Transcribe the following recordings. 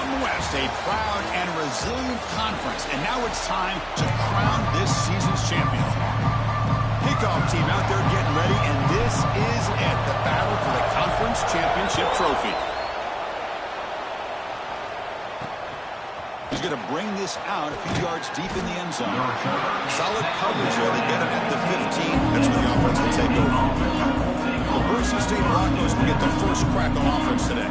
Mountain West, a proud and resilient conference. And now it's time to crown this season's champion. Kickoff team out there getting ready, and this is it, the battle for the conference championship trophy. He's going to bring this out a few yards deep in the end zone. Solid coverage here. They get it at the 15. That's where the offense will take over. The Boise State Broncos will get the first crack on offense today.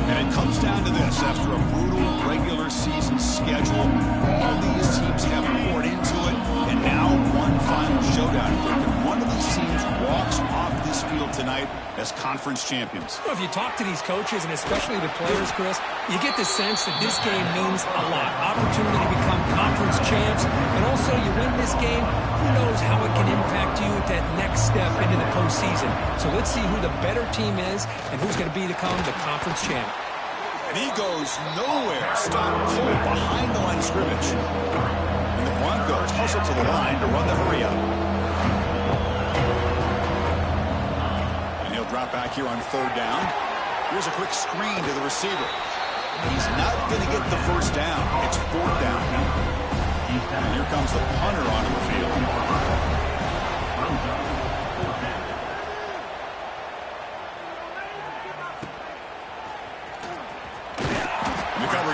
And it comes down to this. After a brutal regular season schedule, all these teams have poured into it, and now one final showdown. One of these teams walks off this field tonight as conference champions. Well, if you talk to these coaches, and especially the players, Chris, you get the sense that this game means a lot. Opportunity to become conference champs, and also you win this game, who knows how it can impact you at that next step into the postseason. So let's see who the better team is and who's going to become the conference champ. And he goes nowhere. Stop cold behind the line of scrimmage. And the Broncos hustle to the line to run the hurry up. And he'll drop back here on third down. Here's a quick screen to the receiver. He's not going to get the first down. It's fourth down. And here comes the punter onto the field.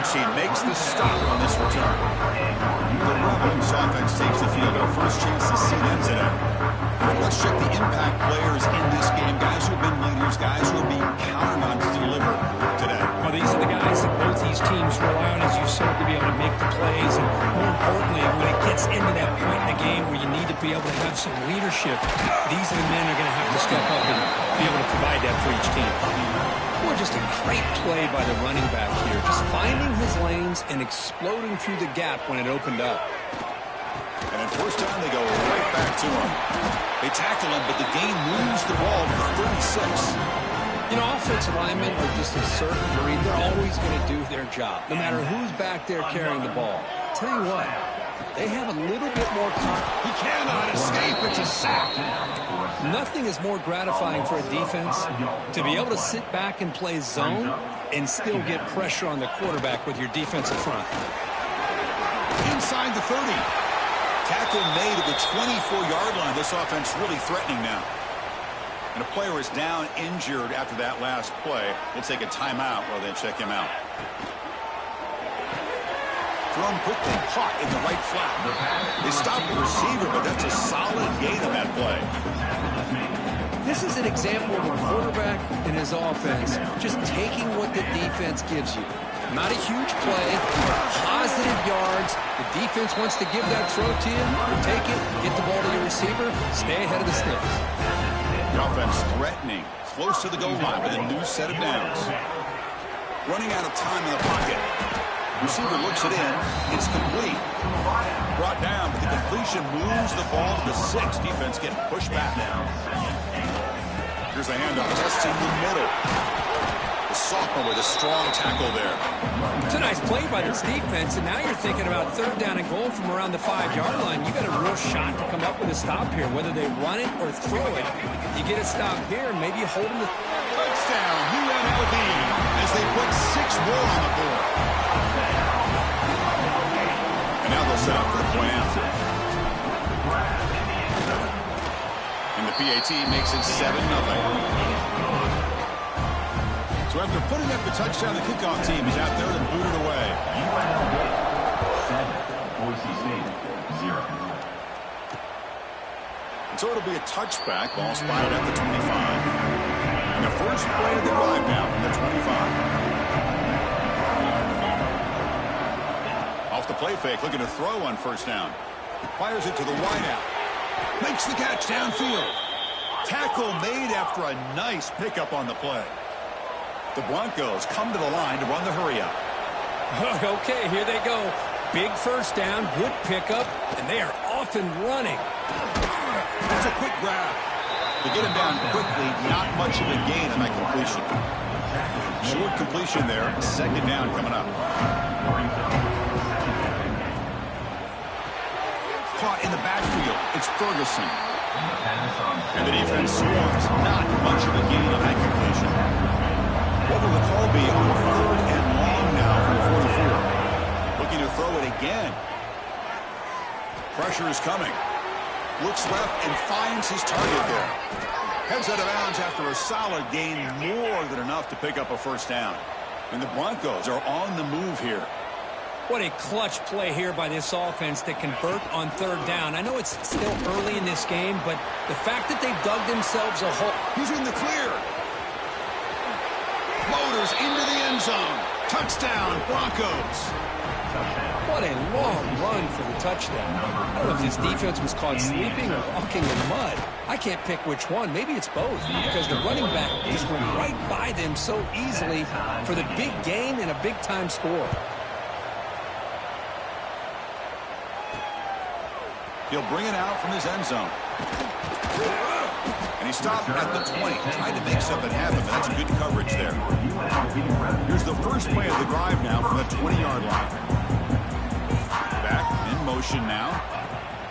She makes the stop on this return. The Rebels offense takes the field. Our first chance to see them today. Let's check the impact players in this game. Guys who have been leaders, guys who will be counted on to deliver today. Well, these are the guys that both these teams rely on, as you said, to be able to make the plays. And more importantly, when it gets into that point in the game where you need to be able to have some leadership, these are the men who are going to have to step up and be able to provide that for each team. Boy, just a great play by the running back here. Just finding his lanes and exploding through the gap when it opened up. And at first down, they go right back to him. They tackle him, but the gain moves the ball to the 36. You know, offensive linemen are just a certain breed. They're always going to do their job, no matter who's back there carrying the ball. I'll tell you what, they have a little bit more confidence. He cannot escape. It's a sack. Nothing is more gratifying for a defense to be able to sit back and play zone and still get pressure on the quarterback with your defensive front. Inside the 30. Tackle made at the 24-yard line. This offense really threatening now. And a player is down injured after that last play. We'll take a timeout while they check him out. Thrown quickly, caught in the right flat. They stopped the receiver, but that's a solid gain on that play. This is an example of a quarterback and his offense just taking what the defense gives you. Not a huge play, positive yards. The defense wants to give that throw to you. You take it, get the ball to your receiver, stay ahead of the sticks. The offense threatening, close to the goal line with a new set of downs. Running out of time in the pocket. Receiver looks it in. It's complete. Brought down, but the completion moves the ball to the 6. Defense getting pushed back now. Here's the handoff, testing the middle. The sophomore with a strong tackle there. It's a nice play by this defense, and now you're thinking about third down and goal from around the 5-yard line. You got a real shot to come up with a stop here, whether they run it or throw it. You get a stop here, and maybe you hold them to touchdown, UNLV, as they put 6 more on the board. And now they'll set up for the point after. And the PAT makes it 7-0. So after putting up the touchdown, the kickoff team is out there to boot it away. Boise State, 0. And so it'll be a touchback. Ball spotted at the 25. And the first play of the drive now from the 25. Off the play fake, looking to throw on first down. Fires it to the wideout. Makes the catch downfield. Tackle made after a nice pickup on the play. The Broncos come to the line to run the hurry-up. Okay, here they go. Big first down, good pickup, and they are off and running. That's a quick grab. To get him down quickly, not much of a gain on that completion. Short completion there, second down coming up. Caught in the backfield, it's Ferguson. And the defense swarms, not much of a gain on that completion. What will the call be on 3rd and long now? now from the 44. Looking to throw it again. Pressure is coming. Looks left and finds his target there. Heads out of bounds after a solid gain, more than enough to pick up a first down. And the Broncos are on the move here. What a clutch play here by this offense to convert on third down. I know it's still early in this game, but the fact that they've dug themselves a hole. He's in the clear. Motors into the end zone. Touchdown, Broncos. What a long run for the touchdown. I don't know if this defense was caught sleeping or walking in mud. I can't pick which one. Maybe it's both, because the running back just went right by them so easily for the big gain and a big-time score. He'll bring it out from his end zone. And he stopped at the 20, trying to make something happen, but that's good coverage there. Here's the first play of the drive now from the 20-yard line. Back in motion now.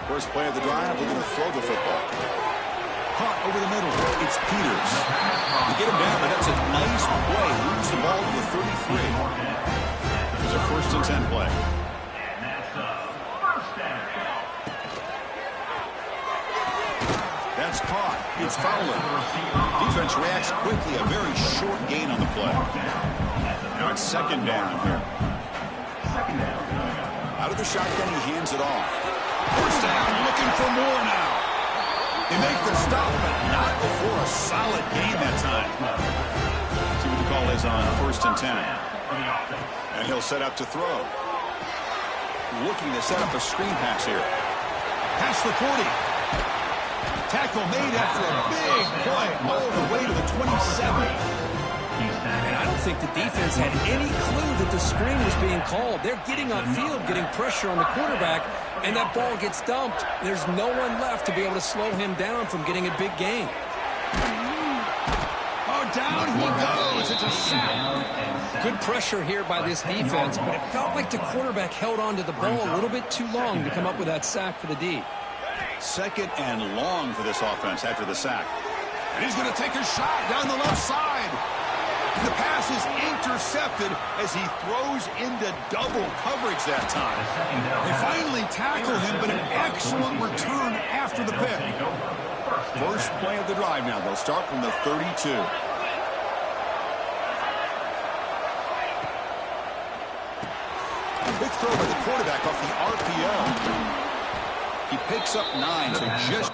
First play of the drive, we're going to throw the football. Caught over the middle. It's Peters. You get him down, but that's a nice play. Moves the ball to the 33. It's a first and 10 play. That's caught. It's Fowler. Defense reacts quickly. A very short gain on the play. Now it's second down here. Out of the shotgun, he hands it off. First down, looking for more now. They make the stop, but not before a solid gain that time. See what the call is on first and 10. And he'll set up to throw. Looking to set up a screen pass here. Past the 40. Tackle made after a big play all the way to the 27. And I don't think the defense had any clue that the screen was being called. They're getting upfield, getting pressure on the quarterback, and that ball gets dumped. There's no one left to be able to slow him down from getting a big gain. Oh, down he goes. It's a sack. Good pressure here by this defense, but it felt like the quarterback held on to the ball a little bit too long to come up with that sack for the D. Second and long for this offense after the sack. And he's going to take a shot down the left side. The pass is intercepted as he throws into double coverage that time. They finally tackle him, but an excellent return after the pick. First play of the drive now. They'll start from the 32. Big throw by the quarterback off the RPO. He picks up 9, so just...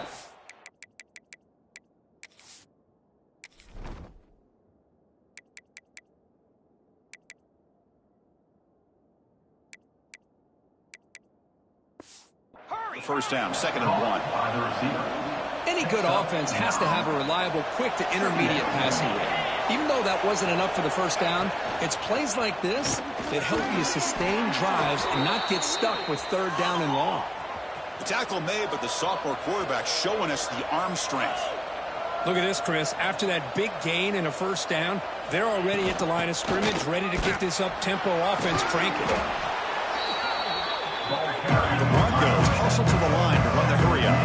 First down, second and 1. Any good offense has to have a reliable, quick to intermediate passing game. Even though that wasn't enough for the first down, it's plays like this that help you sustain drives and not get stuck with third down and long. The tackle made, but the sophomore quarterback showing us the arm strength. Look at this, Chris. After that big gain and a first down, they're already at the line of scrimmage, ready to get this up-tempo offense cranking. The Broncos hustle to the line to run the hurry-up.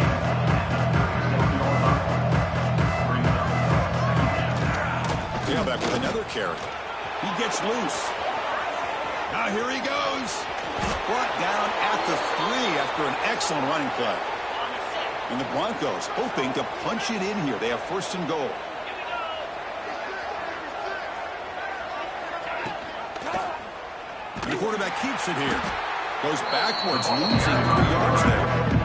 Tailback with another carry. He gets loose. Now here he goes. Brought down at the 3 after an excellent running play. And the Broncos hoping to punch it in here. They have first and goal. The quarterback keeps it here. Goes backwards, losing 3 yards there.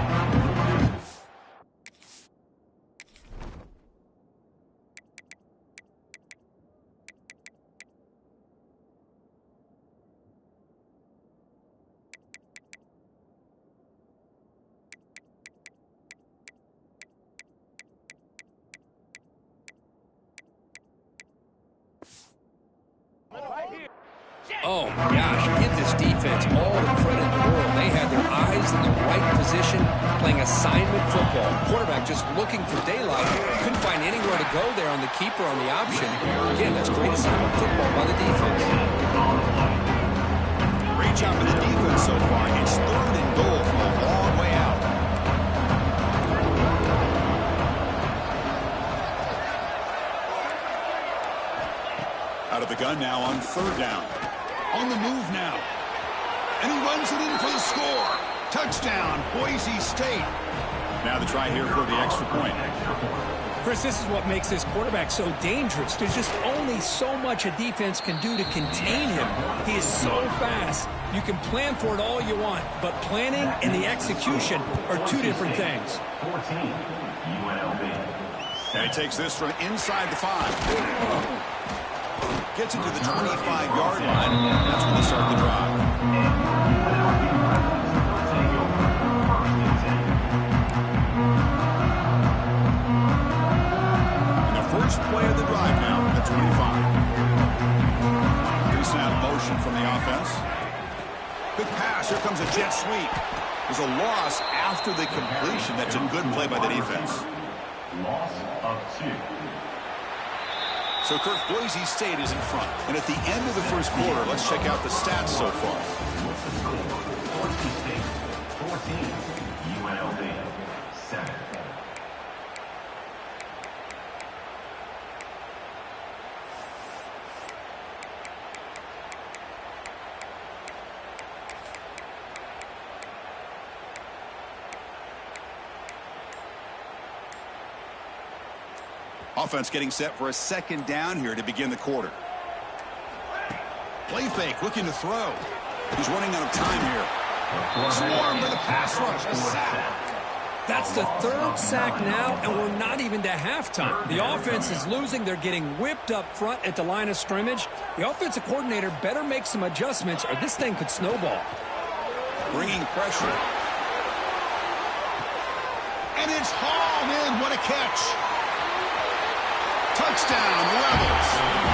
Oh, gosh, give this defense all the credit in the world. They had their eyes in the right position, playing assignment football. Quarterback just looking for daylight. Couldn't find anywhere to go there on the keeper on the option. Again, that's great assignment football by the defense. Great job by the defense so far. It's third and goal from a long way out. Out of the gun now on third down. On the move now. And he runs it in for the score. Touchdown, Boise State. Now the try here for the extra point. Chris, this is what makes this quarterback so dangerous. There's just only so much a defense can do to contain him. He is so fast. You can plan for it all you want, but planning and the execution are two different things. 14, UNLV. And he takes this from inside the 5. Gets it to the 25-yard line. That's when they start the drive. And the first play of the drive now from the 25. Pre-snap motion from the offense. Good pass. Here comes a jet sweep. There's a loss after the completion. That's a good play by the defense. Loss of 2. So, Kirk, Boise State is in front. And at the end of the first quarter, let's check out the stats so far. Boise State 14, UNLV 7. Offense getting set for a second down here to begin the quarter. Play fake, looking to throw. He's running out of time here. Swarmed by the pass rush. A sack. That's the 3rd sack now, and we're not even to halftime. The offense is losing. They're getting whipped up front at the line of scrimmage. The offensive coordinator better make some adjustments, or this thing could snowball. Bringing pressure. And it's hauled in. What a catch. Touchdown, Rebels.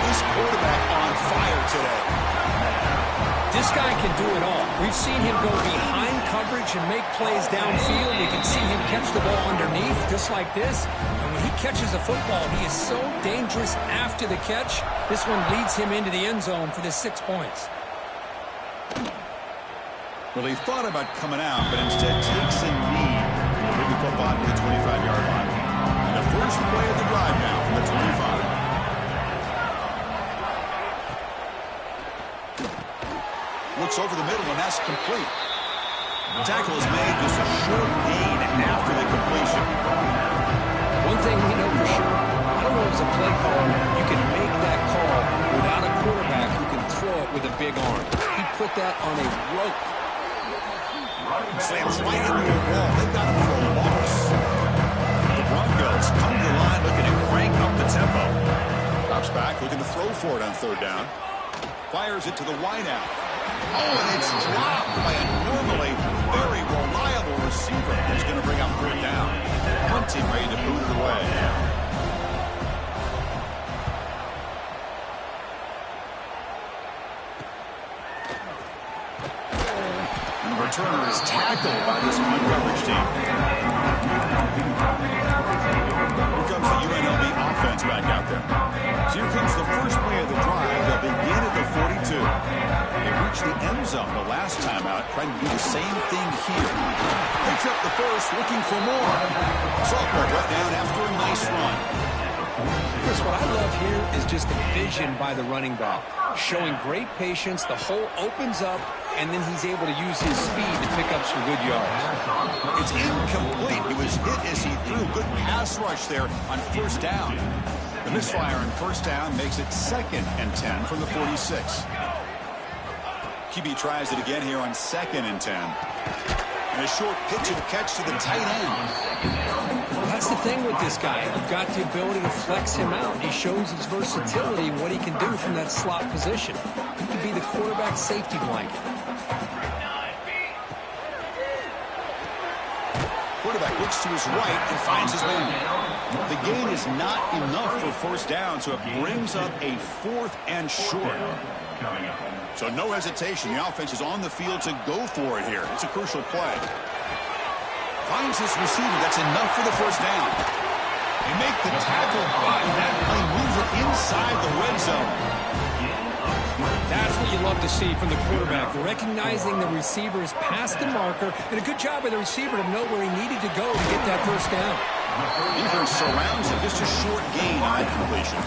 This quarterback on fire today. This guy can do it all. We've seen him go behind coverage and make plays downfield. We can see him catch the ball underneath just like this. And when he catches a football, he is so dangerous after the catch. This one leads him into the end zone for the 6 points. Well, he thought about coming out, but instead takes a knee. Bring the football to the 25-yard line. The first play of the drive now from the 25. Looks over the middle, and that's complete. The tackle is made just a short gain after the completion. One thing we know for sure, I don't know as a play caller, you can make that call without a quarterback who can throw it with a big arm. He put that on a rope. Slams right into the wall. They've got him for a loss. Broncos come to the line looking to crank up the tempo. Drops back, looking to throw for it on 3rd down. Fires it to the wideout. Oh, and it's dropped by a normally very reliable receiver who's going to bring up 3rd down. Hunting ready to boot it away. And the returner is tackled by this punt coverage team. Here comes the UNLV offense back out there. So here comes the first play of the drive. They'll begin at the 42. They reached the end zone the last time out, trying to do the same thing here. Picks up the first, looking for more. Sophomore brought down after a nice run. Chris, what I love here is just the vision by the running back. Showing great patience, the hole opens up, and then he's able to use his speed to pick up some good yards. It's incomplete. He was hit as he threw. Good pass rush there on 1st down. The misfire on 1st down makes it 2nd and 10 from the 46. QB tries it again here on 2nd and 10. And a short pitch and catch to the tight end. Well, that's the thing with this guy. You've got the ability to flex him out. He shows his versatility and what he can do from that slot position. He could be the quarterback safety blanket. Quarterback looks to his right and finds his man. The gain is not enough for 1st down, so it brings up a 4th and short. So no hesitation. The offense is on the field to go for it here. It's a crucial play. Finds his receiver. That's enough for the 1st down. They make the tackle, but that play moves it inside the red zone. That's what you love to see from the quarterback, recognizing the receiver is past the marker, and a good job by the receiver to know where he needed to go to get that 1st down. Defense surrounds him. Just a short gain on that completion.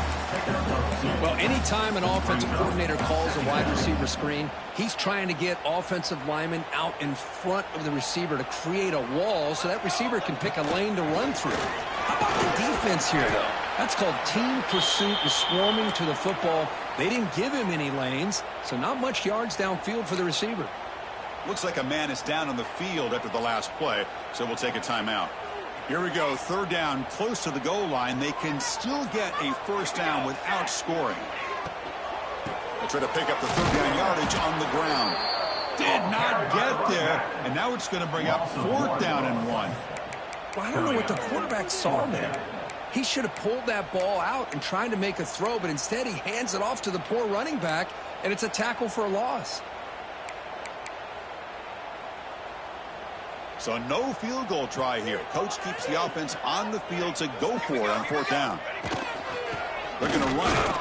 Well, anytime an offensive coordinator calls a wide receiver screen, he's trying to get offensive linemen out in front of the receiver to create a wall so that receiver can pick a lane to run through. How about the defense here, though? That's called team pursuit and swarming to the football. They didn't give him any lanes, so not much yards downfield for the receiver. Looks like a man is down on the field after the last play, so we'll take a timeout. Here we go, third down, close to the goal line. They can still get a first down without scoring. They'll try to pick up the third down yardage on the ground. Did not get there, and now it's going to bring up fourth down and 1. Well, I don't know what the quarterback saw there. He should have pulled that ball out and tried to make a throw, but instead he hands it off to the poor running back, and it's a tackle for a loss. So no field goal try here. Coach keeps the offense on the field to go for it on fourth down. They're going to run it.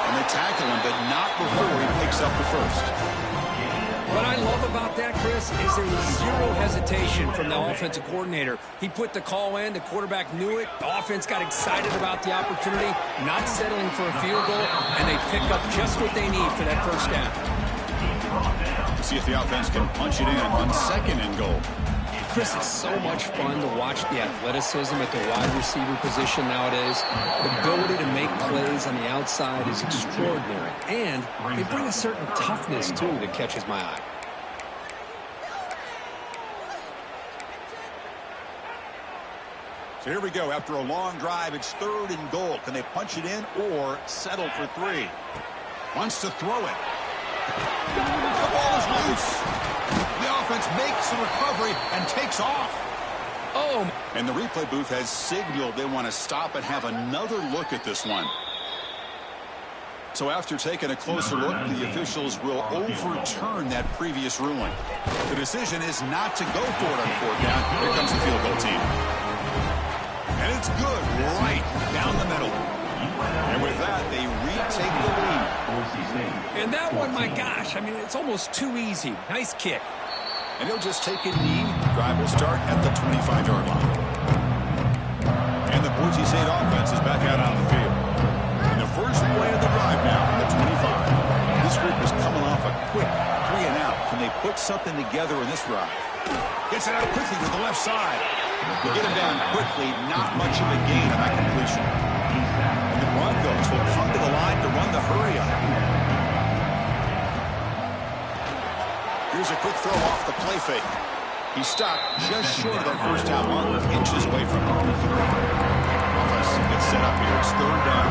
And they tackle him, but not before he picks up the first. What I love about that, Chris, is there was zero hesitation from the offensive coordinator. He put the call in. The quarterback knew it. The offense got excited about the opportunity, not settling for a field goal, and they pick up just what they need for that first down. We'll see if the offense can punch it in on second and goal. Chris, it's so much fun to watch the athleticism at the wide receiver position nowadays. The ability to make plays on the outside is extraordinary. And they bring a certain toughness, too, that catches my eye. So here we go. After a long drive, it's third and goal. Can they punch it in or settle for 3? Wants to throw it. The ball is loose. The offense makes the recovery and takes off. Oh! And the replay booth has signaled they want to stop and have another look at this one. So after taking a closer look, the officials will overturn that previous ruling. The decision is not to go for it on fourth down. Here comes the field goal team. And it's good right down the middle. And with that, they retake the lead. And that one, my gosh, I mean, it's almost too easy. Nice kick. And he'll just take a knee. Drive will start at the 25-yard line. And the Boise State offense is back out on the field. And the first play of the drive now from the 25. This group is coming off a quick 3-and-out. Can they put something together in this drive? Gets it out quickly to the left side. To get him down quickly, not much of a gain on that completion. And the Broncos will come to the line to run the hurry-up. Here's a quick throw off the play fake. He stopped just short of that first down marker, inches away from him. Offense gets set up here. It's third down.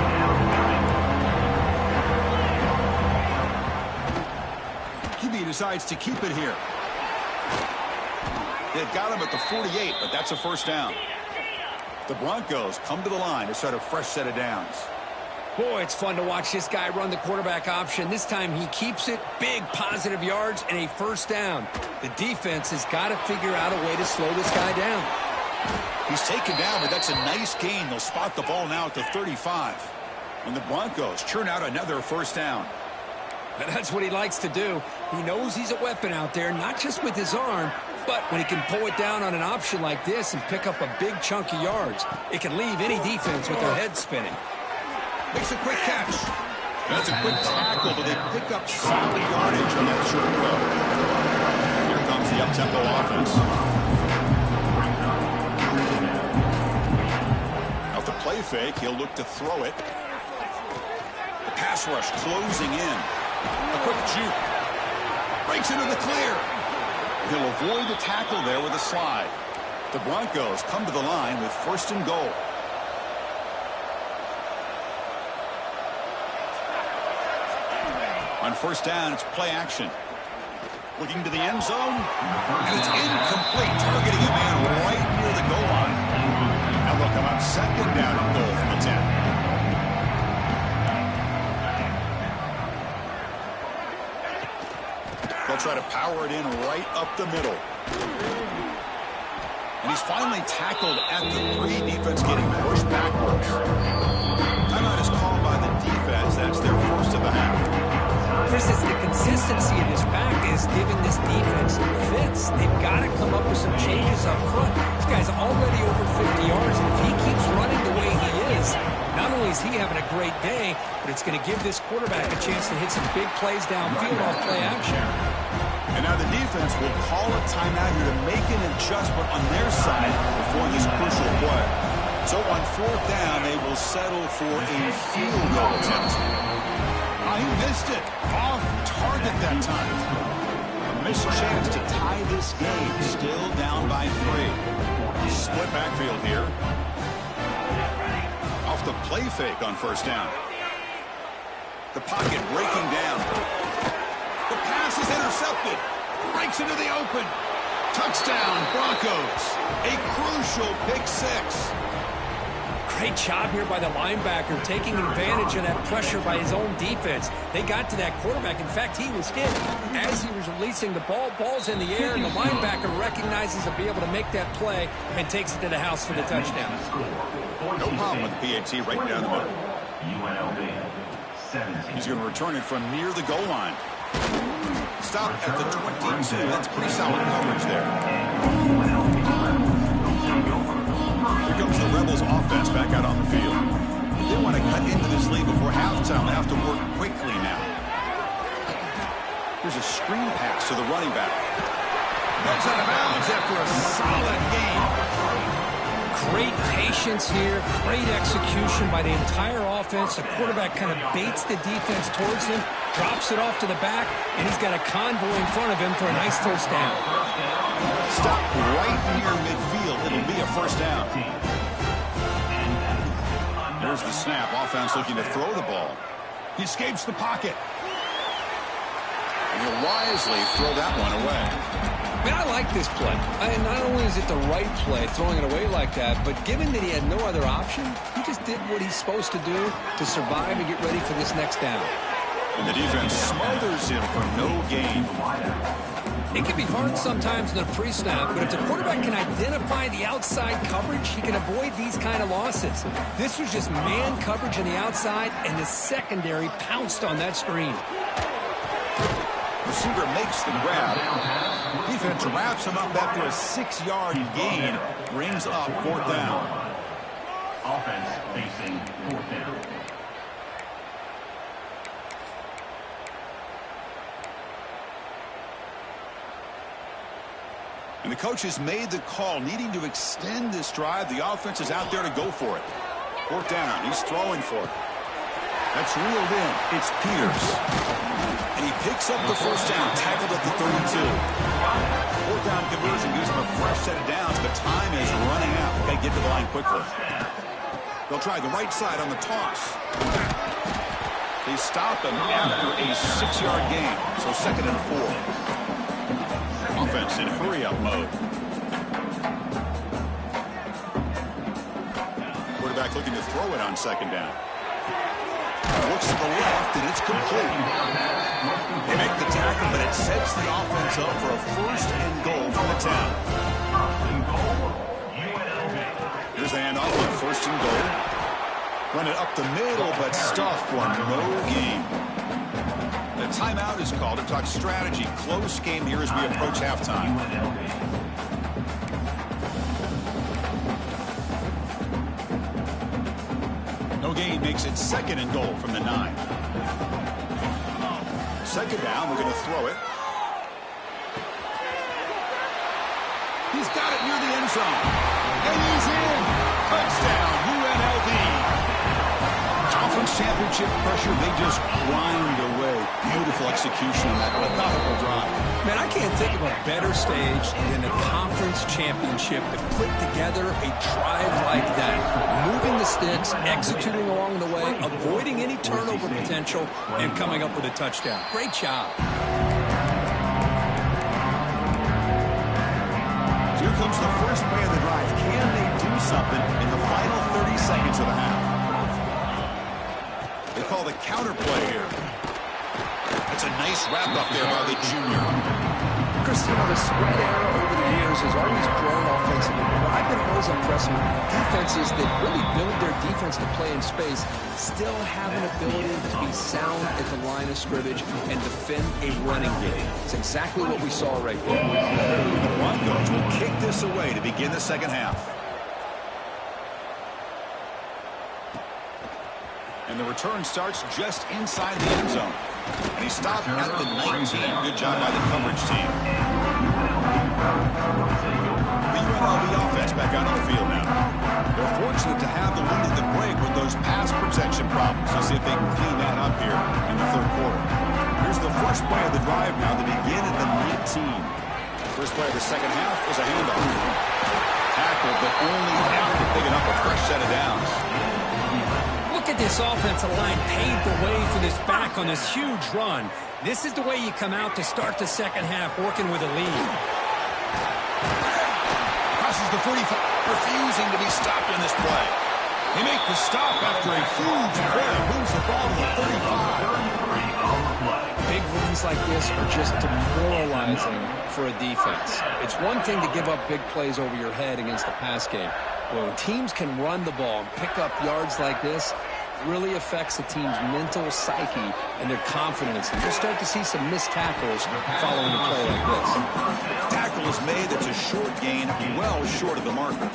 QB decides to keep it here. They've got him at the 48, but that's a first down. The Broncos come to the line to start a fresh set of downs. Boy, it's fun to watch this guy run the quarterback option. This time he keeps it, big positive yards, and a first down. The defense has got to figure out a way to slow this guy down. He's taken down, but that's a nice gain. They'll spot the ball now at the 35. And the Broncos churn out another first down. And that's what he likes to do. He knows he's a weapon out there, not just with his arm, but when he can pull it down on an option like this and pick up a big chunk of yards, it can leave any defense with their head spinning. Makes a quick catch. That's a quick tackle, but they pick up solid yardage on that short throw. Here comes the up-tempo offense. Off the play fake, he'll look to throw it. The pass rush closing in. A quick juke. Breaks into the clear. He'll avoid the tackle there with a slide. The Broncos come to the line with first and goal. On first down, it's play action. Looking to the end zone, and it's incomplete, targeting a man right near the goal line. Now they'll come out second down and goal from the 10. They'll try to power it in right up the middle. And he's finally tackled at the 3. Defense getting pushed backwards. Timeout is called by the defense. That's their first of the half. Chris, it's the consistency of this pack is giving this defense fits. They've got to come up with some changes up front. This guy's already over 50 yards, and if he keeps running the way he is, not only is he having a great day, but it's going to give this quarterback a chance to hit some big plays downfield off play action. And now the defense will call a timeout here to make an adjustment on their side before this crucial play. So on fourth down, they will settle for a field goal attempt. He missed it. Off target that time. A missed chance to tie this game. Still down by 3. Split backfield here. Off the play fake on first down. The pocket breaking down. The pass is intercepted. Breaks into the open. Touchdown, Broncos. A crucial pick 6. Great job here by the linebacker, taking advantage of that pressure by his own defense. They got to that quarterback. In fact, he was hit as he was releasing the ball. Ball's in the air, and the linebacker recognizes to be able to make that play and takes it to the house for the touchdown. No problem with the PAT right down the middle. UNLV 17. He's going to return it from near the goal line. Stop at the 22. That's pretty solid coverage there. Here comes the Rebels offense back out on the field. They want to cut into this lead before halftime. They have to work quickly now. Here's a screen pass to the running back. That's out of bounds after a solid game. Great patience here, great execution by the entire offense. The quarterback kind of baits the defense towards him, drops it off to the back, and he's got a convoy in front of him for a nice first down. Stop right near midfield. It'll be a first down. There's the snap. Offense looking to throw the ball. He escapes the pocket. And he'll wisely throw that one away. Man, I like this play. And not only is it the right play, throwing it away like that, but given that he had no other option, he just did what he's supposed to do to survive and get ready for this next down. And the defense smothers him for no gain. It can be hard sometimes in a pre-snap, but if the quarterback can identify the outside coverage, he can avoid these kind of losses. This was just man coverage on the outside, and the secondary pounced on that screen. Receiver makes the grab. Defense wraps him up after a 6-yard gain. Brings up fourth down. Offense facing fourth down. And the coach has made the call, needing to extend this drive. The offense is out there to go for it. Fourth down. He's throwing for it. That's reeled in. It's Peters. And he picks up the first down, tackled at the 32. Fourth down conversion gives him a fresh set of downs, but time is running out. Got to get to the line quickly. They'll try the right side on the toss. They stop him after a 6-yard gain, so 2nd and 4. Offense in hurry-up mode. Quarterback looking to throw it on 2nd down. Looks to the left, and it's complete. They make the tackle, but it sets the offense up for a 1st and goal from the 10. Here's the handoff on 1st and goal. Run it up the middle, but stuffed for no gain. The timeout is called to talk strategy. Close game here as we approach halftime. No gain makes it 2nd and goal from the 9. 2nd down, we're going to throw it. He's got it near the end zone. And he's in. Touchdown, UNLV. Conference championship pressure, they just grind away. Beautiful execution on that methodical drive. Man, I can't think of a better stage than the conference championship to put together a drive like that. Moving the sticks, executing along the way, avoiding any turnover potential, and coming up with a touchdown. Great job. Here comes the first play of the drive. Can they do something in the final 30 seconds of the half? They call the counter play here. That's a nice wrap up there by the junior. Chris, you know, the spread era over the years has always grown offensively. What I've been most always impressed me. Defenses that really build their defense to play in space still have an ability to be sound at the line of scrimmage and defend a running game. It's exactly what we saw right there. The Broncos will kick this away to begin the second half. And the return starts just inside the end zone. And he stopped at the 19. Good job by the coverage team. The UNLV offense back out on the field now. They're fortunate to have the lead at the break with those pass protection problems. Let's see if they can clean that up here in the third quarter. Here's the first play of the drive now to begin at the 19. First play of the second half is a handoff. Tackle, but only after picking up a fresh set of downs. Look at this offensive line paved the way for this back on this huge run. This is the way you come out to start the second half, working with a lead. Crosses the 45, refusing to be stopped on this play. They make the stop after a huge play. Moves the ball to the 35. Big runs like this are just demoralizing for a defense. It's one thing to give up big plays over your head against the pass game. When teams can run the ball and pick up yards like this, it really affects the team's mental psyche and their confidence. And you'll start to see some missed tackles following a play like this. Tackle is made. It's a short gain, well short of the marker.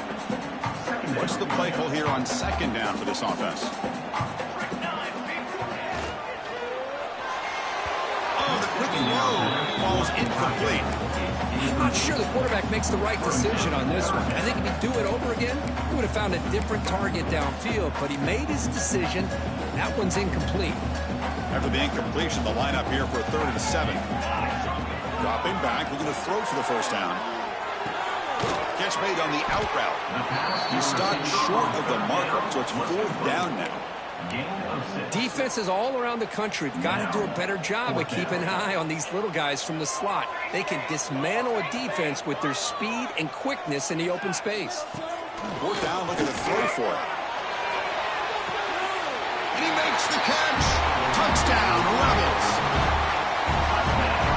What's the play call here on second down for this offense? Oh, the quick throw falls incomplete. I'm not sure the quarterback makes the right decision on this one. I think if he'd do it over again, he would have found a different target downfield, but he made his decision. That one's incomplete. After the incompletion, the lineup here for a 3rd and 7. Dropping back, looking to throw for the first down. Catch made on the out route. He stopped short of the marker, so it's 4th down now. Defenses all around the country have got to do a better job of keeping an eye on these little guys from the slot. They can dismantle a defense with their speed and quickness in the open space. 4th down, looking to throw for it. And he makes the catch. Touchdown, Rebels.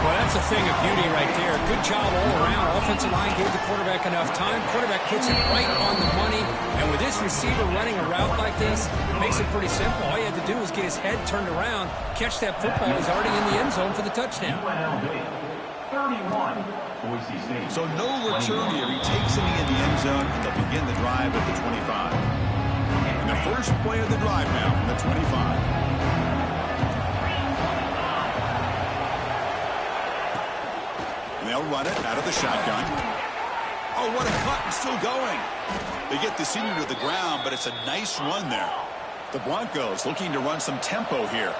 Well, that's a thing of beauty right there. Good job all around. Offensive line gave the quarterback enough time. Quarterback puts it right on the money. And with this receiver running a route like this, it makes it pretty simple. All you had to do was get his head turned around, catch that football. He's already in the end zone for the touchdown. UNLV, 31, Boise State. So no return here. He takes it in the end zone, and they'll begin the drive at the 25. And the first play of the drive now from the 25. They'll run it out of the shotgun. Oh, what a cut, and still going. They get the senior to the ground, but it's a nice run there. The Broncos looking to run some tempo here.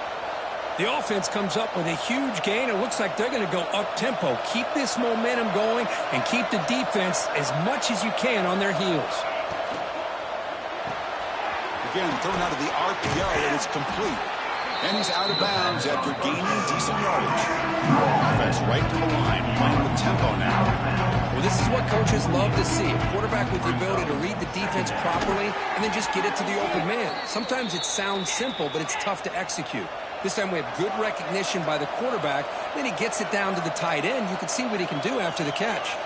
The offense comes up with a huge gain. It looks like they're going to go up-tempo. Keep this momentum going and keep the defense as much as you can on their heels. Again, thrown out of the RPO, and it's complete. And he's out of bounds after gaining decent yardage. Offense right to the line, playing with tempo now. Well, this is what coaches love to see. A quarterback with the ability to read the defense properly and then just get it to the open man. Sometimes it sounds simple, but it's tough to execute. This time we have good recognition by the quarterback. Then he gets it down to the tight end. You can see what he can do after the catch.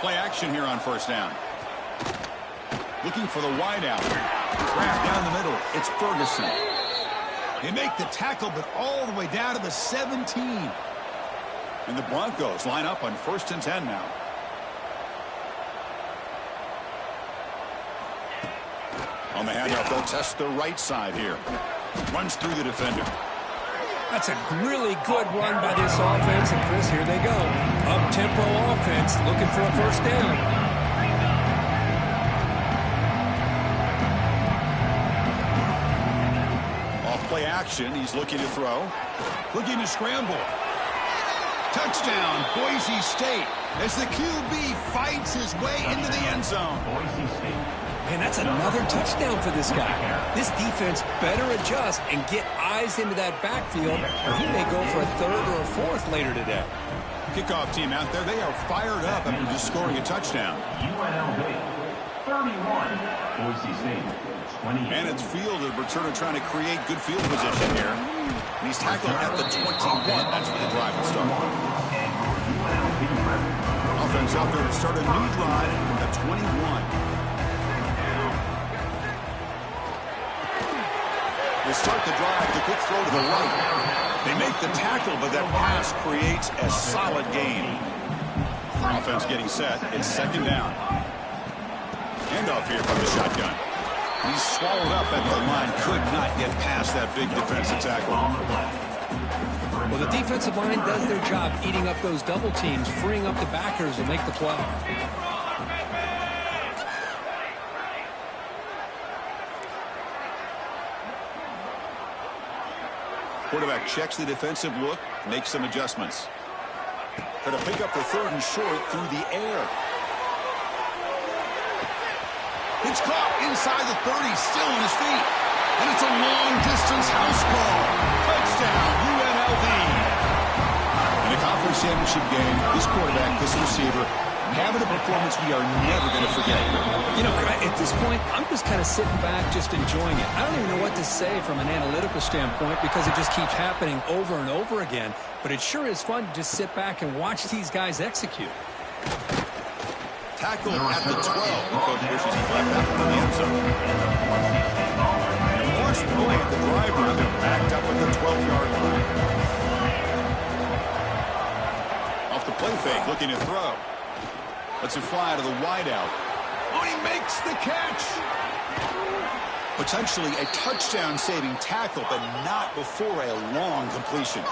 Play action here on first down. Looking for the wideout. Wrapped down the middle. It's Ferguson. They make the tackle, but all the way down to the 17. And the Broncos line up on 1st and 10 now. On the handoff, they'll test the right side here. Runs through the defender. That's a really good run by this offense. And, Chris, here they go. Up-tempo offense looking for a first down. Play action. He's looking to throw. Looking to scramble. Touchdown, Boise State. As the QB fights his way into the end zone. Boise State. Man, that's another touchdown for this guy. This defense better adjust and get eyes into that backfield, or he may go for a 3rd or a 4th later today. Kickoff team out there. They are fired up after just scoring a touchdown. UNLV, 31, Boise State. And it's fielded. Returner trying to create good field position here. And he's tackled at the 21. That's where the drive will start. offense out there to start a new drive at 21. They start the drive, the quick throw to the right. They make the tackle, but that pass creates a solid gain. Offense getting set. It's second down. Handoff here from the shotgun. He's swallowed up at the line. Could not get past that big defensive tackle. Well, the defensive line does their job eating up those double teams, freeing up the backers to make the play. Quarterback checks the defensive look, makes some adjustments. Going to pick up the third and short through the air. It's caught inside the 30, still on his feet. And it's a long-distance house call. Touchdown, UNLV. In a conference championship game, this quarterback, this receiver, having a performance we are never going to forget. You know, at this point, I'm just kind of sitting back, just enjoying it. I don't even know what to say from an analytical standpoint because it just keeps happening over and over again. But it sure is fun to just sit back and watch these guys execute. Tackle at the 12. The coach wishes he left that in the end zone. First play at the drive run, they're backed up at the 12-yard line. Off the play fake, looking to throw. Lets it fly to the wideout. Oh, he makes the catch! Potentially a touchdown-saving tackle, but not before a long completion.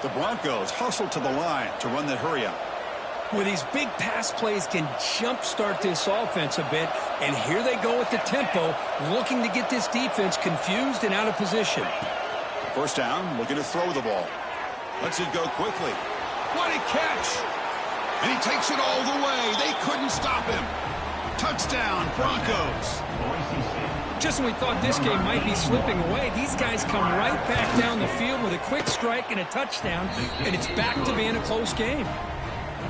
The Broncos hustle to the line to run the hurry-up. Well, these big pass plays can jumpstart this offense a bit, and here they go with the tempo, looking to get this defense confused and out of position. First down, looking to throw the ball. Lets it go quickly. What a catch! And he takes it all the way. They couldn't stop him. Touchdown, Broncos. Just when we thought this game might be slipping away, these guys come right back down the field with a quick strike and a touchdown, and it's back to being a close game.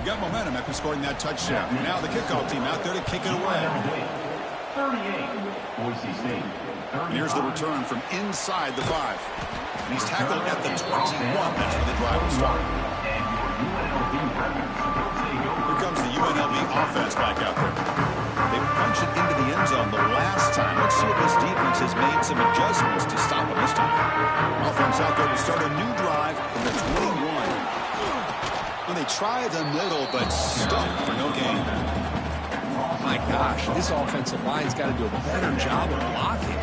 Got momentum after scoring that touchdown. Now the kickoff team out there to kick it away. 38, Boise State. Here's the return from inside the 5. And he's tackled at the 21. That's where the drive will start. Here comes the UNLV offense back out there. They punched it into the end zone the last time. Let's see if this defense has made some adjustments to stop them this time. Offense out there to start a new drive from the 21. Well, they try the middle, but stuck for no gain. My gosh, this offensive line's got to do a better job of blocking.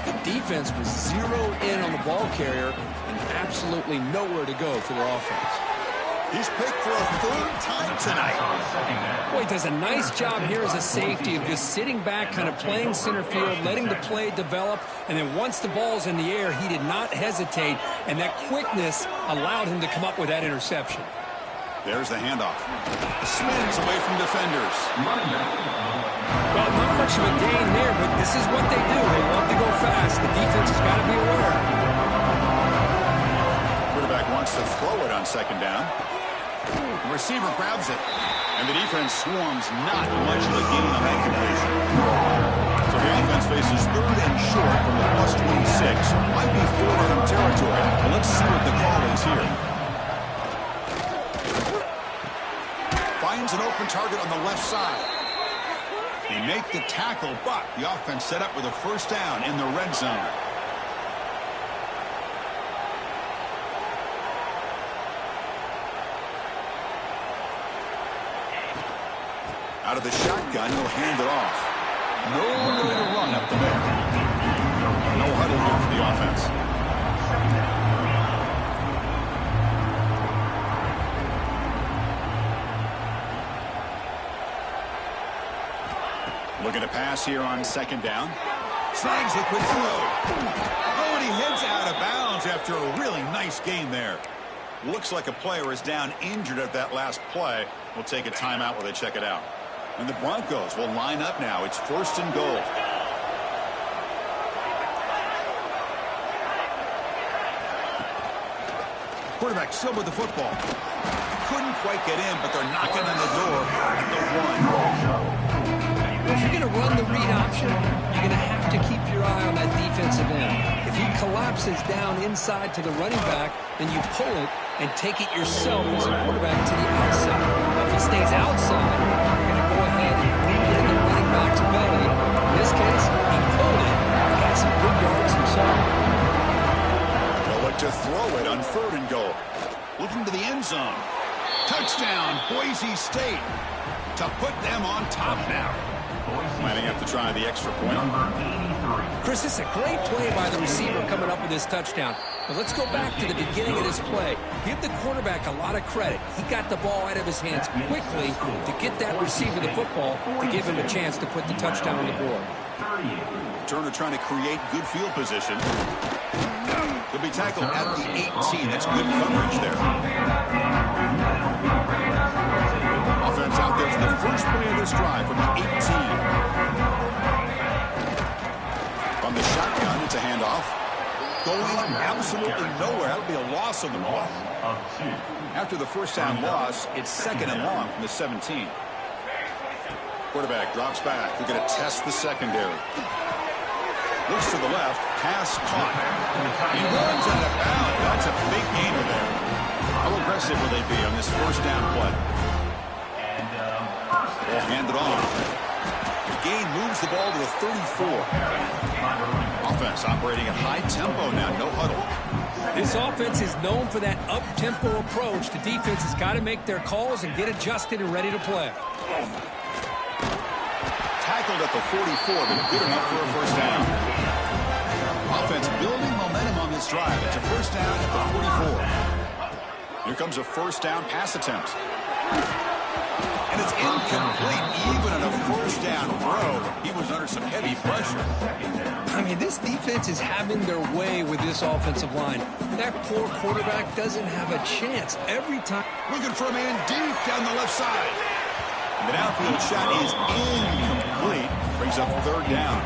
The defense was zeroed in on the ball carrier and absolutely nowhere to go for their offense. He's picked for a third time tonight. Boy, he does a nice job here as a safety of just sitting back, kind of playing center field, letting the play develop, and then once the ball's in the air, he did not hesitate, and that quickness allowed him to come up with that interception. There's the handoff. Spins away from defenders. Well, not much of a gain there, but this is what they do. They love to go fast. The defense has got to be aware. Quarterback wants to throw it on second down. The receiver grabs it. And the defense swarms. Not much of a gain on that completion. So the offense faces third and short from the +26. Might be four-down territory. Well, let's see what the call is here. Finds an open target on the left side. They make the tackle, but the offense set up with a first down in the red zone. Out of the shotgun, he'll hand it off. No way to run up the middle. No huddle here for the offense. Looking to pass here on second down. Snags the quick throw. Oh, and he heads out of bounds after a really nice game there. Looks like a player is down injured at that last play. We'll take a timeout while they check it out. And the Broncos will line up now. It's first and goal. Quarterback still with the football. Couldn't quite get in, but they're knocking on the door at the 1. Well, if you're going to run the read option, you're going to have to keep your eye on that defensive end. If he collapses down inside to the running back, then you pull it and take it yourself as a quarterback to the outside. If he stays outside, you're going to go ahead and leave it in the running back's belly. In this case, he pulled it and got some good yards himself. They'll look to throw it on 3rd and goal. Looking to the end zone. Touchdown, Boise State, to put them on top now. Planning up to try the extra point. Chris, this is a great play by the receiver coming up with this touchdown. But let's go back to the beginning of this play. Give the quarterback a lot of credit. He got the ball out of his hands quickly to get that receiver the football to give him a chance to put the touchdown on the board. Turner trying to create good field position. He'll be tackled at the 18. That's good coverage there. Offense out there for the first play of this drive from the 18. From the shotgun, it's a handoff. Going absolutely nowhere. That'll be a loss on the ball. After the first down loss, it's 2nd and long from the 17. Quarterback drops back. They're going to test the secondary. Looks to the left. Pass caught. He runs out of bounds. That's a big gainer there. How aggressive will they be on this first down play? They'll hand it off. The gain moves the ball to the 34. Offense operating at high tempo now. No huddle. This offense is known for that up-tempo approach. The defense has got to make their calls and get adjusted and ready to play. Tackled at the 44, but good enough for a first down. Offense building momentum on this drive. It's a first down at the 44. Here comes a first down pass attempt. And it's incomplete. Even on a first down throw, he was under some heavy pressure. I mean, this defense is having their way with this offensive line. That poor quarterback doesn't have a chance every time. Looking for a man deep down the left side. The downfield shot is incomplete. Brings up 3rd down.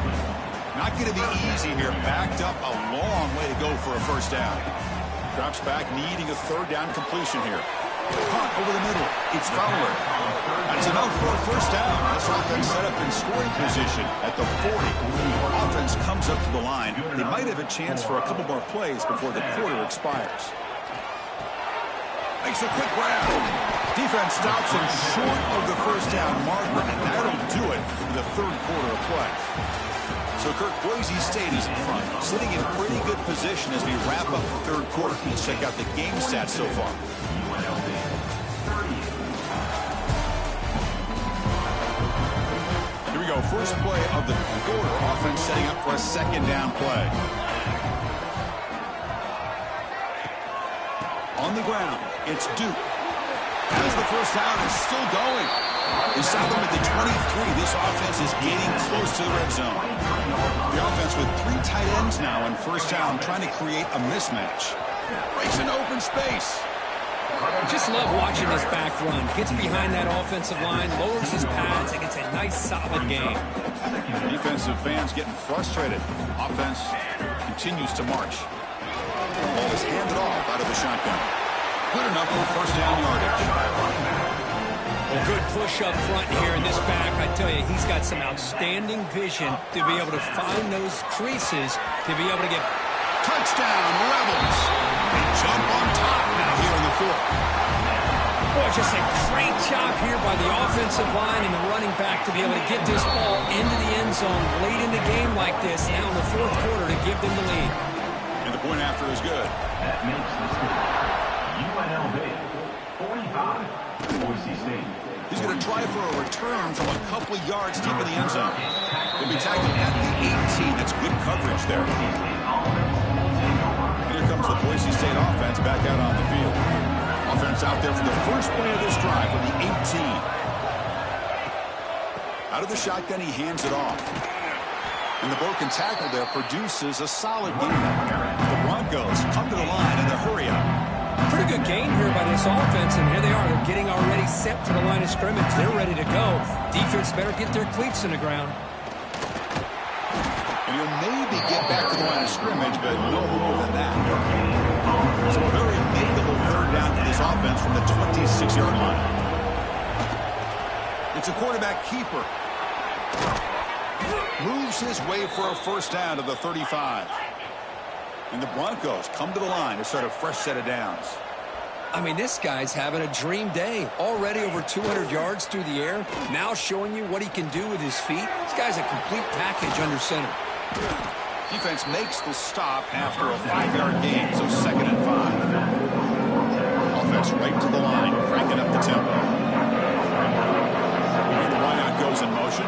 Not going to be easy here. Backed up a long way to go for a first down. Drops back, needing a 3rd down completion here. Punt over the middle. It's Fowler. That's enough for a first down. This offense set up in scoring position at the 40. Offense comes up to the line. They might have a chance for a couple more plays before the quarter expires. Makes a quick grab. Defense stops him short of the first down marker, and that'll do it for the 3rd quarter of play. So, Kirk, Boise State is in front, sitting in pretty good position as we wrap up the 3rd quarter. Let's check out the game stats so far. Here we go. First play of the quarter. Offense setting up for a 2nd down play. On the ground, it's Duke. As the first down is still going. Inside them at the 23, this offense is getting close to the red zone. The offense with 3 tight ends now on first down, trying to create a mismatch. Breaks an open space. Just love watching this back run. Gets behind that offensive line, lowers his pads, and gets a nice, solid game. Defensive fans getting frustrated. Offense continues to march. The ball is handed off out of the shotgun. Good enough for first down yardage. A good push up front here in this back. I tell you, he's got some outstanding vision to be able to find those creases, to be able to get... Touchdown, Rebels. They jump on top now here in the 4th. Boy, just a great job here by the offensive line and the running back to be able to get this ball into the end zone late in the game like this, now in the 4th quarter, to give them the lead. And the point after is good. That makes the score. UNLV 45, Boise State. He's going to try for a return from a couple of yards deep in the end zone. He'll be tackled at the 18. That's good coverage there. Here comes the Boise State offense back out on the field. Offense out there for the first play of this drive from the 18. Out of the shotgun, he hands it off. And the broken tackle there produces a solid gain. The Broncos come to the line in the hurry up. Pretty good gain here by this offense, and here they are. They're getting already set to the line of scrimmage. They're ready to go. Defense better get their cleats in the ground. And he'll maybe get back to the line of scrimmage, but no more than that. So a very makeable 3rd down to this offense from the 26-yard line. It's a quarterback keeper. Moves his way for a first down to the 35. And the Broncos come to the line to start a fresh set of downs. I mean, this guy's having a dream day. Already over 200 yards through the air. Now showing you what he can do with his feet. This guy's a complete package under center. Defense makes the stop after a 5-yard gain, so 2nd and 5. Offense right to the line, cranking up the tempo. And the wideout goes in motion.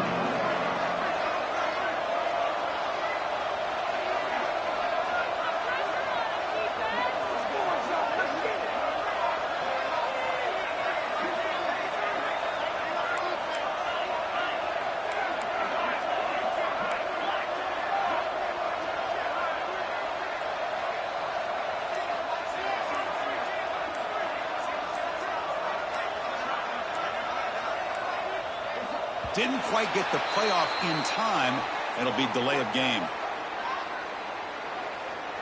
Didn't quite get the playoff in time. It'll be delay of game.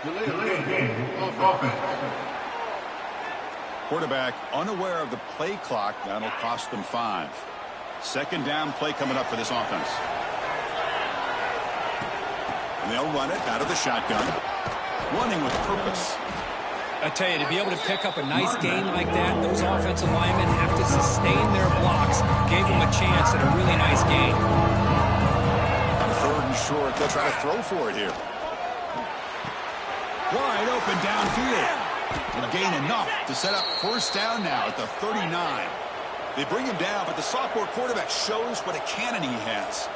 Delay of game. Offense. Quarterback unaware of the play clock. That'll cost them 5. 2nd down play coming up for this offense. And they'll run it out of the shotgun. Running with purpose. I tell you, to be able to pick up a nice gain like that, those offensive linemen have to sustain their blocks. Gave them a chance at a really nice gain. On 3rd and short, they'll try to throw for it here. Wide open downfield. And gain enough to set up 1st down now at the 39. They bring him down, but the sophomore quarterback shows what a cannon he has.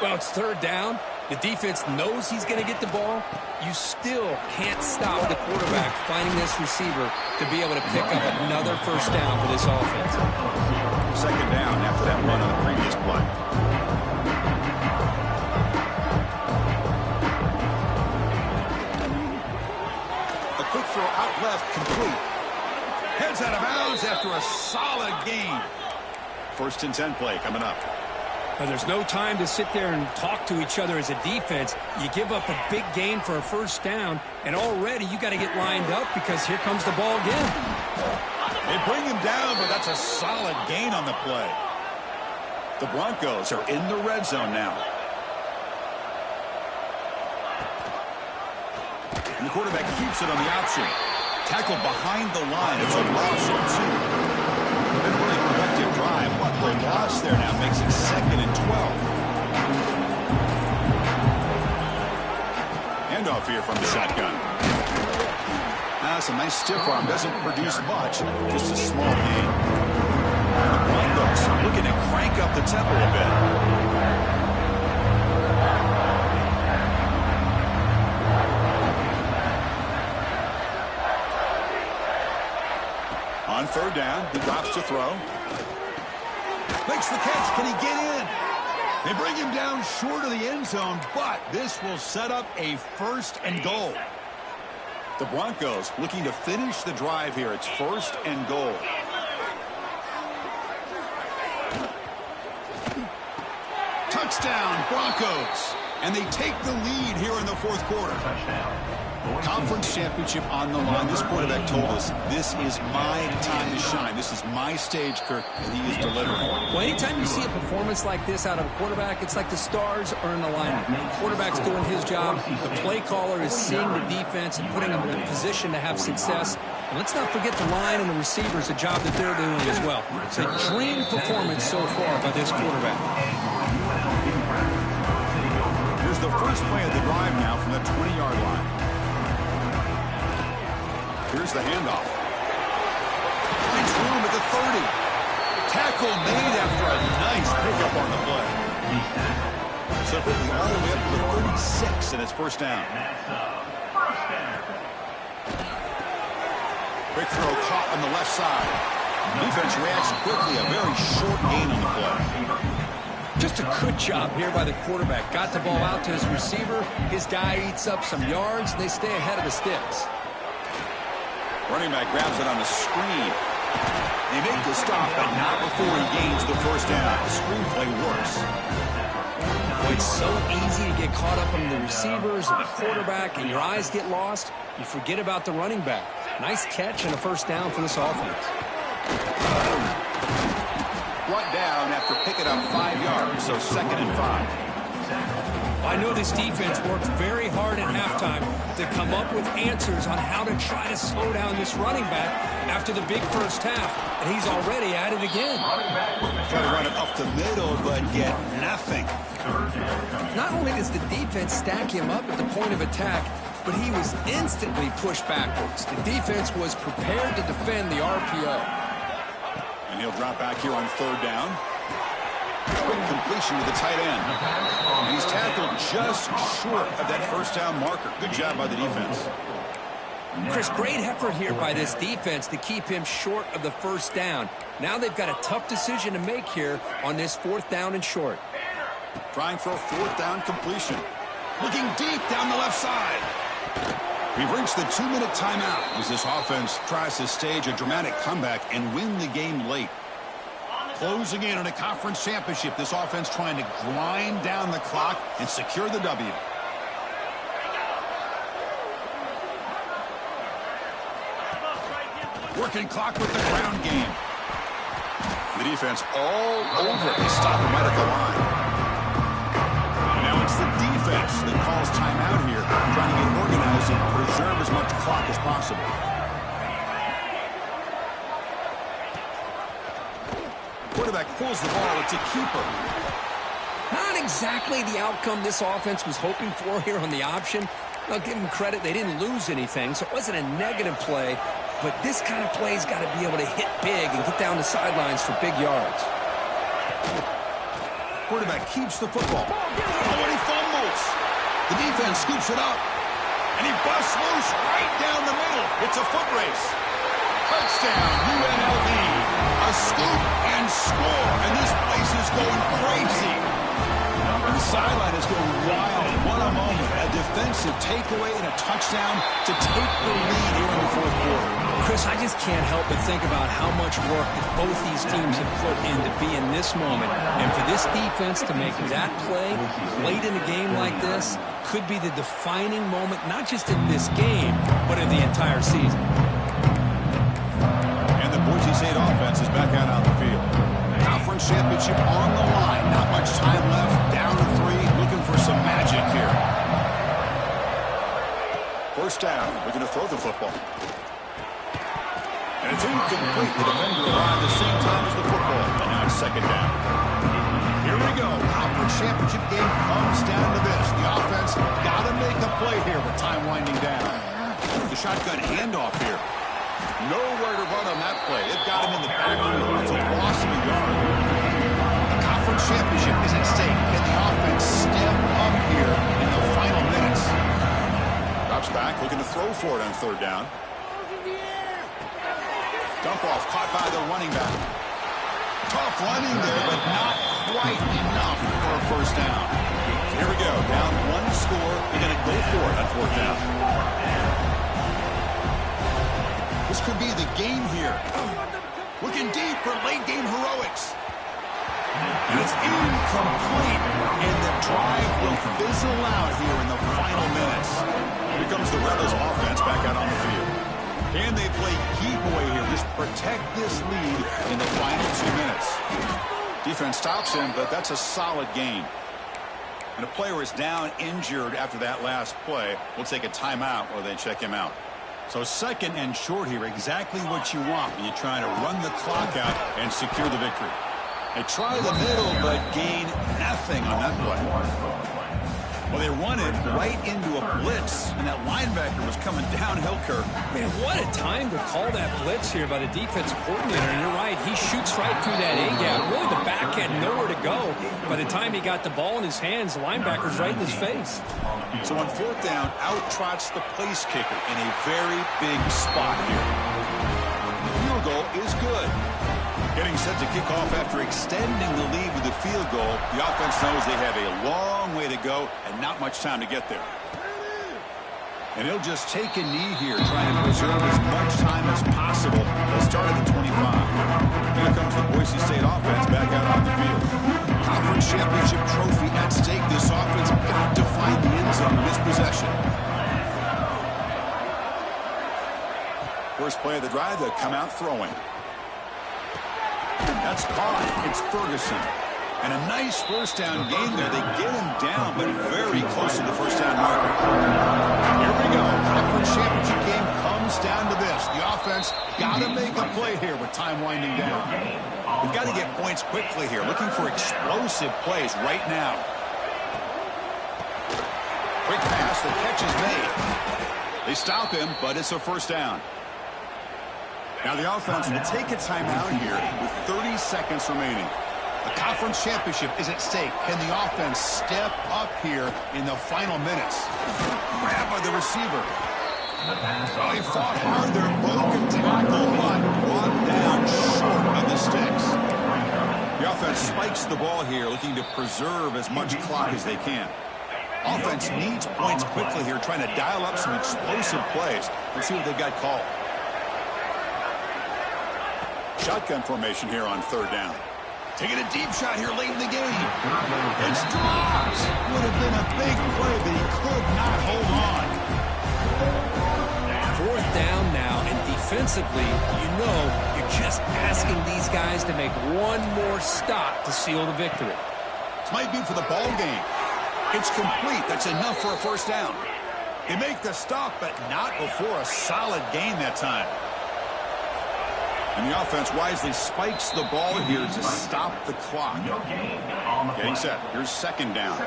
Well, it's 3rd down. The defense knows he's going to get the ball. You still can't stop the quarterback finding this receiver to be able to pick up another 1st down for this offense. 2nd down after that run on the previous play. A quick throw out left, complete. Heads out of bounds after a solid gain. 1st and 10 play coming up. Well, there's no time to sit there and talk to each other as a defense. You give up a big gain for a 1st down, and already you got to get lined up because here comes the ball again. They bring him down, but that's a solid gain on the play. The Broncos are in the red zone now. And the quarterback keeps it on the option. Tackled behind the line. It's a loss of 2. Been a really productive drive, but the loss there now makes it 2nd and 12. Handoff here from the shotgun. That's a nice stiff arm. Doesn't produce much, just a small gain. The Broncos looking to crank up the tempo a bit. On 3rd down, he drops to throw. Makes the catch. Can he get in? They bring him down short of the end zone, but this will set up a 1st and goal. The Broncos looking to finish the drive here. It's 1st and goal. Touchdown, Broncos. And they take the lead here in the 4th quarter. Conference championship on the line. This quarterback told us, this is my time to shine. This is my stage, Kirk, and he is delivering. Well, anytime you see a performance like this out of a quarterback, it's like the stars are in alignment. The quarterback's doing his job. The play caller is seeing the defense and putting them in a position to have success. And let's not forget the line and the receivers, the job that they're doing as well. It's a dream performance so far by this quarterback. Here's the first play of the drive now from the 20-yard line. Here's the handoff. Finds room at the 30. Tackle made after a nice pickup on the play. So quickly all the way up to the 36, and it's 1st down. Quick throw caught on the left side. Defense reacts quickly. A very short gain on the play. Just a good job here by the quarterback. Got the ball out to his receiver. His guy eats up some yards. They stay ahead of the sticks. Running back grabs it on the screen. They make the stop, but not before he gains the 1st down. The screenplay works. Boy, it's so easy to get caught up on the receivers and the quarterback, and your eyes get lost. You forget about the running back. Nice catch and a 1st down for this offense. Brought down after picking up 5 yards, so 2nd and 5. I know this defense worked very hard at halftime to come up with answers on how to try to slow down this running back after the big first half, and he's already at it again. Try to run it up the middle, but get nothing. Not only does the defense stack him up at the point of attack, but he was instantly pushed backwards. The defense was prepared to defend the RPO. And he'll drop back here on third down. Quick completion to the tight end. And he's tackled just short of that first down marker. Good job by the defense. Chris, great effort here by this defense to keep him short of the first down. Now they've got a tough decision to make here on this fourth down and short. Trying for a fourth down completion. Looking deep down the left side. We've reached the 2-minute timeout as this offense tries to stage a dramatic comeback and win the game late. Closing in on a conference championship, this offense trying to grind down the clock and secure the W. Working clock with the ground game. The defense all over it. They stop him right at the line. Now it's the defense that calls timeout here, trying to get organized and preserve as much clock as possible. Quarterback pulls the ball. It's a keeper. Not exactly the outcome this offense was hoping for here on the option. I'll give them credit. They didn't lose anything, so it wasn't a negative play. But this kind of play's got to be able to hit big and get down the sidelines for big yards. Quarterback keeps the football. Oh, and he fumbles. The defense scoops it up. And he busts loose right down the middle. It's a foot race. Touchdown, UNLV. A scoop and score. And this place is going crazy. The sideline is going wild. What a moment. A defensive takeaway and a touchdown to take the lead here in the fourth quarter. Chris, I just can't help but think about how much work that both these teams have put in to be in this moment. And for this defense to make that play late in a game like this could be the defining moment, not just in this game, but in the entire season. And the Boise State offense is back out on the field. Conference championship on the line. Not much time left. Down to 3. Looking for some magic here. First down. Looking to throw the football. And it's incomplete. The defender arrived at the same time as the football. And now it's second down. Here we go. Conference championship game comes down to this. The offense got to make a play here with time winding down. The shotgun handoff here. Nowhere to run on that play. It got him in the backfield. It's a loss of a yard. The conference championship is at stake. Can the offense step up here in the final minutes? Drops back, looking to throw for it on third down. Dump off, caught by the running back. Tough running there, but not quite enough for a first down. Here we go, down 1 score. They're going to go for it on fourth down. This could be the game here. Looking deep for late game heroics. And it's incomplete. And the drive will fizzle out here in the final minutes. Here comes the Rebels offense back out on the field. Can they play keep away here? Just protect this lead in the final 2 minutes. Defense stops him, but that's a solid gain. And a player is down injured after that last play. We'll take a timeout while they check him out. So second and short here, exactly what you want when you're trying to run the clock out and secure the victory. They try the middle, but gain nothing on that play. Well, they run it right into a blitz, and that linebacker was coming downhill, Kirk. Man, what a time to call that blitz here by the defensive coordinator. And you're right, he shoots right through that A-gap. Really, the back had nowhere to go. By the time he got the ball in his hands, the linebacker's right in his face. So on fourth down, out trots the place kicker in a very big spot here. The field goal is good. Getting set to kick off after extending the lead with the field goal. The offense knows they have a long way to go and not much time to get there. And he'll just take a knee here, trying to preserve as much time as possible. They'll start at the 25. Here comes the Boise State offense back out on the field. Conference championship trophy at stake. This offense got to find the end zone in this possession. First play of the drive, they'll come out throwing. That's caught. It's Ferguson. And a nice first down gain there. They get him down, but very close to the first down marker. Here we go. Conference championship game comes down to this. The offense got to make a play here with time winding down. We've got to get points quickly here. Looking for explosive plays right now. Quick pass. The catch is made. They stop him, but it's a first down. Now the offense will take a timeout here with 30 seconds remaining. The conference championship is at stake. Can the offense step up here in the final minutes? Grab by the receiver. Oh, he fought hard there. Broken tackle, but brought down short of the sticks. The offense spikes the ball here, looking to preserve as much clock as they can. Offense needs points quickly here, trying to dial up some explosive plays. Let's see what they've got called. Shotgun formation here on third down. Taking a deep shot here late in the game. It's dropped. Would have been a big play, but he could not hold on. Fourth down now, and defensively, you know you're just asking these guys to make one more stop to seal the victory. This might be for the ball game. It's complete. That's enough for a first down. They make the stop, but not before a solid gain that time. And the offense wisely spikes the ball here to stop the clock. Getting set. Here's second down.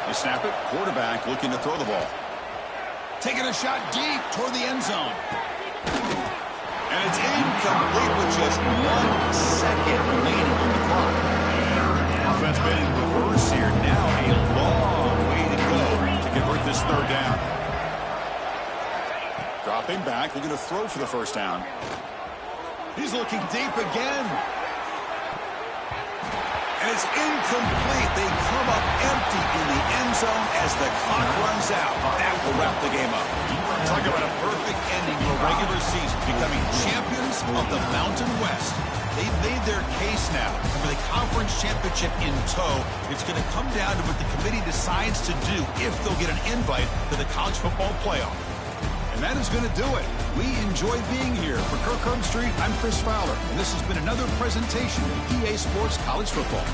They snap it. Quarterback looking to throw the ball. Taking a shot deep toward the end zone. And it's incomplete with just 1 second remaining on the clock. Offense been in reverse here. Now a long way to go to convert this third down. Dropping back, looking to throw for the first down. He's looking deep again. And it's incomplete. They come up empty in the end zone as the clock runs out. That will wrap the game up. Talk about a perfect ending to a regular season, becoming champions of the Mountain West. They've made their case now for the conference championship in tow. It's going to come down to what the committee decides to do if they'll get an invite to the college football playoff. And that is going to do it. We enjoy being here. For Kirk Street, I'm Chris Fowler, and this has been another presentation of EA Sports College Football.